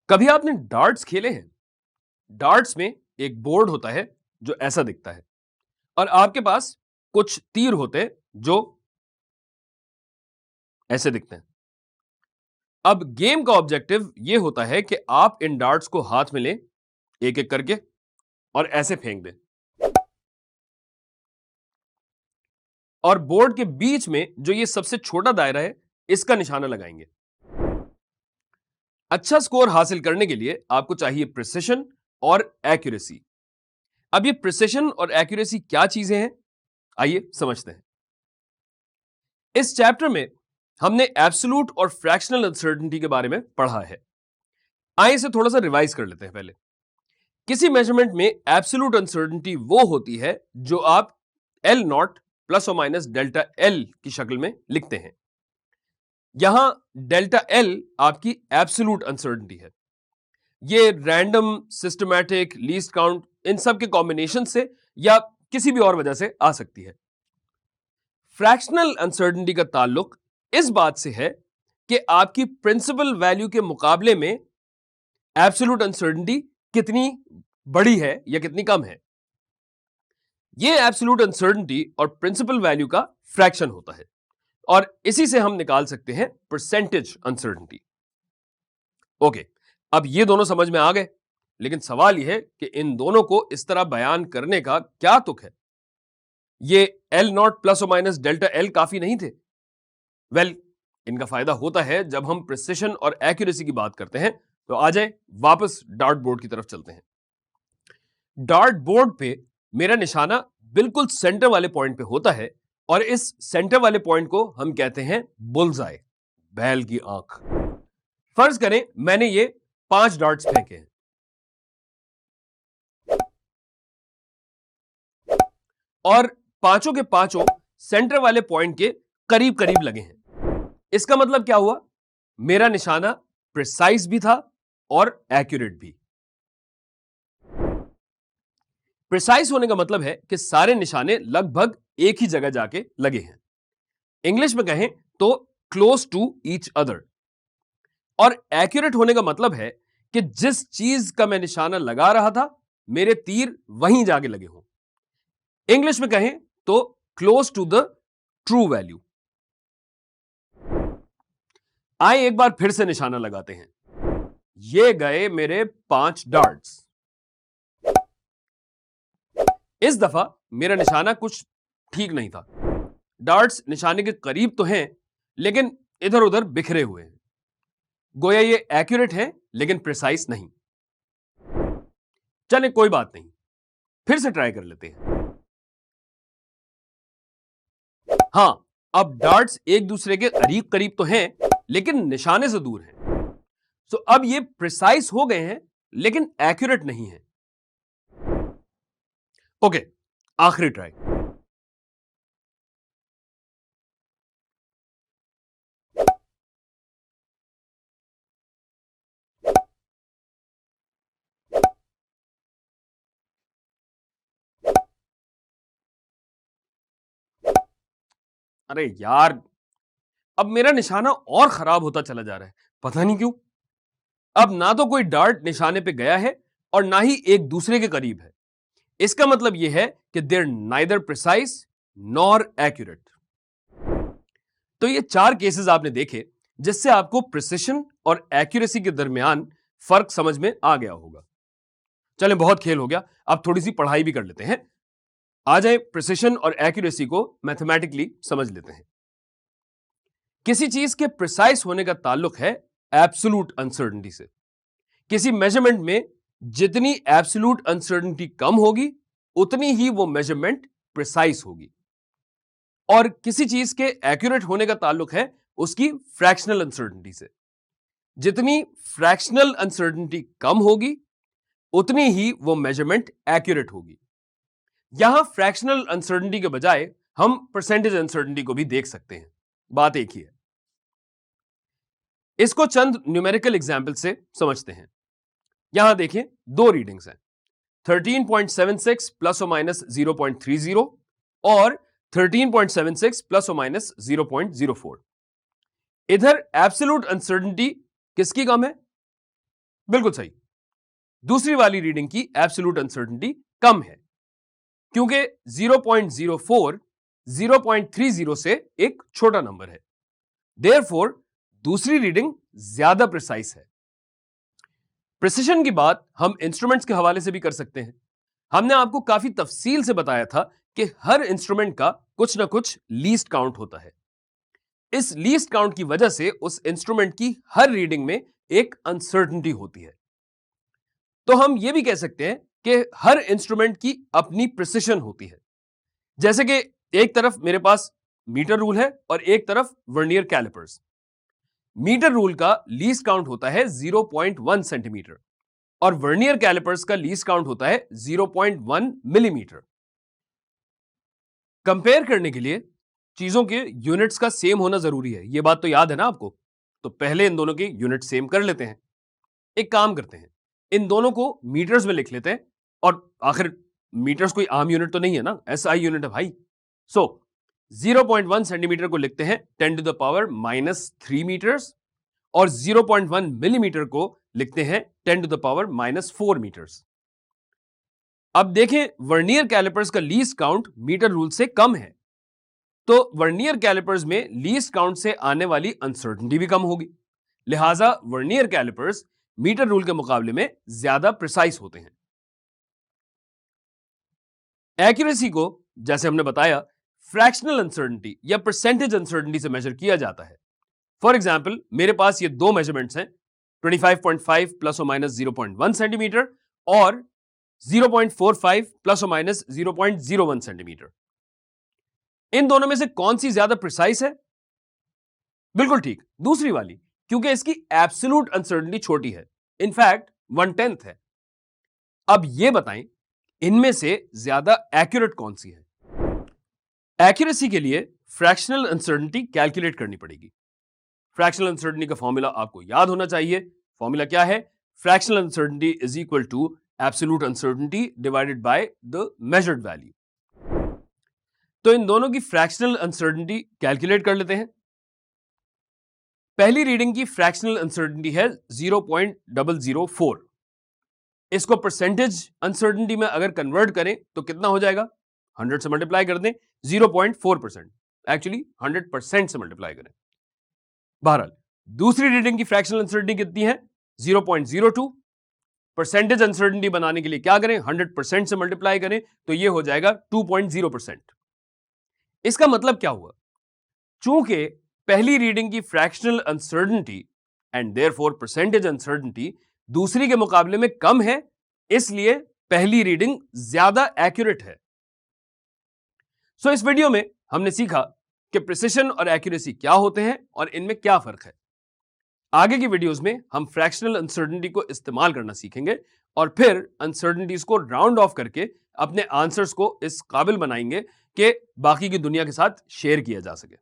कभी आपने डार्ट्स खेले हैं? डार्ट्स में एक बोर्ड होता है जो ऐसा दिखता है और आपके पास कुछ तीर होते हैं जो ऐसे दिखते हैं। अब गेम का ऑब्जेक्टिव यह होता है कि आप इन डार्ट्स को हाथ में लें एक एक करके और ऐसे फेंक दें और बोर्ड के बीच में जो ये सबसे छोटा दायरा है इसका निशाना लगाएंगे। अच्छा स्कोर हासिल करने के लिए आपको चाहिए प्रिसिशन और एक्यूरेसी। अब ये प्रिसिशन और एक्यूरेसी क्या चीजें हैं, आइए समझते हैं। इस चैप्टर में हमने एब्सोल्यूट और फ्रैक्शनल अनसर्टेनिटी के बारे में पढ़ा है। आइए इसे थोड़ा सा रिवाइज कर लेते हैं। पहले किसी मेजरमेंट में एब्सोल्यूट अनसर्टेनिटी वो होती है जो आप एल नॉट प्लस और माइनस डेल्टा एल की शक्ल में लिखते हैं। यहां डेल्टा एल आपकी एब्सोल्यूट अनसर्टेनिटी है। ये random, systematic, least count in सब के कॉम्बिनेशन से या किसी भी और वजह से आ सकती है। फ्रैक्शनल अनसर्टेनिटी का ताल्लुक इस बात से है कि आपकी प्रिंसिपल वैल्यू के मुकाबले में एब्सोल्यूट अनसर्टेनिटी कितनी बड़ी है या कितनी कम है। यह एब्सोल्यूट अनसर्टेनिटी और प्रिंसिपल वैल्यू का फ्रैक्शन होता है और इसी से हम निकाल सकते हैं परसेंटेज अनसर्टेनिटी। ओके, अब ये दोनों समझ में आ गए, लेकिन सवाल यह है कि इन दोनों को इस तरह बयान करने का क्या तुक है। ये एल नॉट प्लस और माइनस डेल्टा एल काफी नहीं थे? वेल, इनका फायदा होता है जब हम प्रिसिशन और एक्यूरेसी की बात करते हैं। तो आ जाए वापस डार्ट बोर्ड की तरफ चलते हैं। डार्ट बोर्ड पे मेरा निशाना बिल्कुल सेंटर वाले पॉइंट पे होता है और इस सेंटर वाले पॉइंट को हम कहते हैं बुल्सआई, बैल की आंख। फर्ज करें मैंने ये 5 डार्ट्स फेंके हैं और पांचों के पांचों सेंटर वाले पॉइंट के करीब करीब लगे हैं। इसका मतलब क्या हुआ? मेरा निशाना प्रिसाइज भी था और एक्यूरेट भी। प्रिसाइज होने का मतलब है कि सारे निशाने लगभग एक ही जगह जाके लगे हैं। इंग्लिश में कहें तो क्लोज टू ईच अदर। और एक्यूरेट होने का मतलब है कि जिस चीज का मैं निशाना लगा रहा था मेरे तीर वहीं जाके लगे हों। इंग्लिश में कहें तो close to the true value. आइए एक बार फिर से निशाना लगाते हैं। ये गए मेरे 5 डार्ट्स। इस दफा मेरा निशाना कुछ ठीक नहीं था। डार्ट्स निशाने के करीब तो हैं, लेकिन इधर उधर बिखरे हुए हैं। गोया ये एक्यूरेट है लेकिन प्रिसाइज नहीं। चले कोई बात नहीं, फिर से ट्राई कर लेते हैं। हां, अब डार्ट्स एक दूसरे के करीब करीब तो हैं, लेकिन निशाने से दूर हैं। सो अब ये प्रिसाइज हो गए हैं लेकिन एक्यूरेट नहीं है। ओके, आखिरी ट्राई। अरे यार, अब मेरा निशाना और खराब होता चला जा रहा है, पता नहीं क्यों। अब ना तो कोई डार्ट निशाने पे गया है और ना ही एक दूसरे के करीब है। इसका मतलब यह है कि देर नाइदर प्रिसाइज नॉर एक्यूरेट। तो ये 4 केसेस आपने देखे जिससे आपको प्रिसिशन और एक्यूरेसी के दरमियान फर्क समझ में आ गया होगा। चलें, बहुत खेल हो गया, अब थोड़ी सी पढ़ाई भी कर लेते हैं। आ जाए प्रिसिशन और एक्यूरेसी को मैथमेटिकली समझ लेते हैं। किसी चीज के प्रिसाइज होने का ताल्लुक है एब्सोल्यूट अनसर्टेनिटी से। किसी मेजरमेंट में जितनी एब्सोल्यूट अनसर्टेनिटी कम होगी उतनी ही वो मेजरमेंट प्रिसाइज होगी। और किसी चीज के एक्यूरेट होने का ताल्लुक है उसकी फ्रैक्शनल अनसर्टेनिटी से। जितनी फ्रैक्शनल अनसर्टेनिटी कम होगी उतनी ही वो मेजरमेंट एक्यूरेट होगी। यहां फ्रैक्शनल अनसर्टेनिटी के बजाय हम परसेंटेज अनसर्टेनिटी को भी देख सकते हैं, बात एक ही है। इसको चंद न्यूमेरिकल एग्जाम्पल से समझते हैं। यहां देखें, 2 रीडिंग्स हैं, 13.76 प्लस और माइनस 0.30 और 13.76 प्लस और माइनस 0.04। इधर एब्सोल्यूट अनसर्टेनिटी किसकी कम है? बिल्कुल सही। दूसरी वाली रीडिंग की एब्सोल्यूट अनसर्टेनिटी कम है क्योंकि 0.04 0.30 से एक छोटा नंबर है। देयरफॉर दूसरी रीडिंग ज्यादा प्रिसाइज है। प्रिसिशन की बात हम इंस्ट्रूमेंट्स के हवाले से भी कर सकते हैं। हमने आपको काफी तफसील से बताया था कि हर इंस्ट्रूमेंट का कुछ ना कुछ लीस्ट काउंट होता है। इस लीस्ट काउंट की वजह से उस इंस्ट्रूमेंट की हर रीडिंग में एक अनसर्टेनिटी होती है। तो हम यह भी कह सकते हैं कि हर इंस्ट्रूमेंट की अपनी प्रिसिशन होती है। जैसे कि एक तरफ मेरे पास मीटर रूल है और एक तरफ वर्नियर कैलिपर्स। मीटर रूल का लीस्ट काउंट होता है 0.1 सेंटीमीटर और वर्नियर कैलिपर्स का लीस्ट काउंट होता है 0.1 मिलीमीटर। कंपेयर करने के लिए चीजों के यूनिट्स का सेम होना जरूरी है, यह बात तो याद है ना आपको। तो पहले इन दोनों के यूनिट सेम कर लेते हैं। एक काम करते हैं, इन दोनों को मीटर्स में लिख लेते हैं और आखिर मीटर्स कोई आम यूनिट तो नहीं है ना, एसआई यूनिट है भाई। सो 0.1 सेंटीमीटर को लिखते हैं 10 टू द पावर -3 मीटर्स और 0.1 मिलीमीटर को लिखते हैं 10 टू द पावर -4 मीटर्स। अब देखें, वर्नियर कैलिपर्स का लीस्ट काउंट मीटर रूल से कम है, तो वर्नियर कैलिपर्स में लीस्ट काउंट से आने वाली अनसर्टेनिटी भी कम होगी। लिहाजा वर्नियर कैलिपर्स मीटर रूल के मुकाबले में ज्यादा प्रिसाइज होते हैं। एक्यूरेसी को, जैसे हमने बताया, फ्रैक्शनल अनसर्टेनिटी या परसेंटेज अनसर्टेनिटी से मेजर किया जाता है। फॉर एग्जाम्पल, मेरे पास ये दो मेजरमेंट्स हैं, 25.5 प्लस और माइनस 0.1 सेंटीमीटर और 0.45 प्लस और माइनस 0.01 सेंटीमीटर। इन दोनों में से कौन सी ज्यादा प्रिसाइज है? बिल्कुल ठीक, दूसरी वाली, क्योंकि इसकी एब्सोल्यूट अनसर्टेनिटी छोटी है, इनफैक्ट 1/10 है। अब यह बताएं, इनमें से ज्यादा एक्यूरेट कौन सी है? एक्यूरेसी के लिए फ्रैक्शनल अनसर्टेनिटी कैलकुलेट करनी पड़ेगी। फ्रैक्शनल अनसर्टेनिटी का फॉर्मूला आपको याद होना चाहिए। फॉर्मूला क्या है? Fractional uncertainty is equal to absolute uncertainty divided by the measured value. तो इन दोनों की फ्रैक्शनल अनसर्टेनिटी कैलकुलेट कर लेते हैं। पहली रीडिंग की फ्रैक्शनल अनसर्टेनिटी है 0.004। इसको परसेंटेज अनसर्टेनिटी में अगर कन्वर्ट करें तो कितना हो जाएगा? 100 से मल्टीप्लाई कर दें, 0.4%, एक्चुअली 100% से मल्टीप्लाई करें। बहरहाल, दूसरी रीडिंग की फ्रैक्शनल अनसर्टेनिटी कितनी है? 0.02। परसेंटेज अनसर्टेनिटी बनाने के लिए क्या करें? 100% से मल्टीप्लाई करें तो यह हो जाएगा 2.0%। इसका मतलब क्या हुआ? चूंकि पहली रीडिंग की fractional uncertainty and therefore percentage uncertainty दूसरी के मुकाबले में कम है, इसलिए पहली रीडिंग ज्यादा एक्यूरेट है। सो इस वीडियो में हमने सीखा कि प्रिसिशन और एक्यूरेसी क्या होते हैं और इनमें क्या फर्क है। आगे की वीडियोस में हम फ्रैक्शनल अनसर्टेनिटी को इस्तेमाल करना सीखेंगे और फिर अनसर्टेनिटीज को राउंड ऑफ करके अपने आंसर्स को इस काबिल बनाएंगे कि बाकी की दुनिया के साथ शेयर किया जा सके।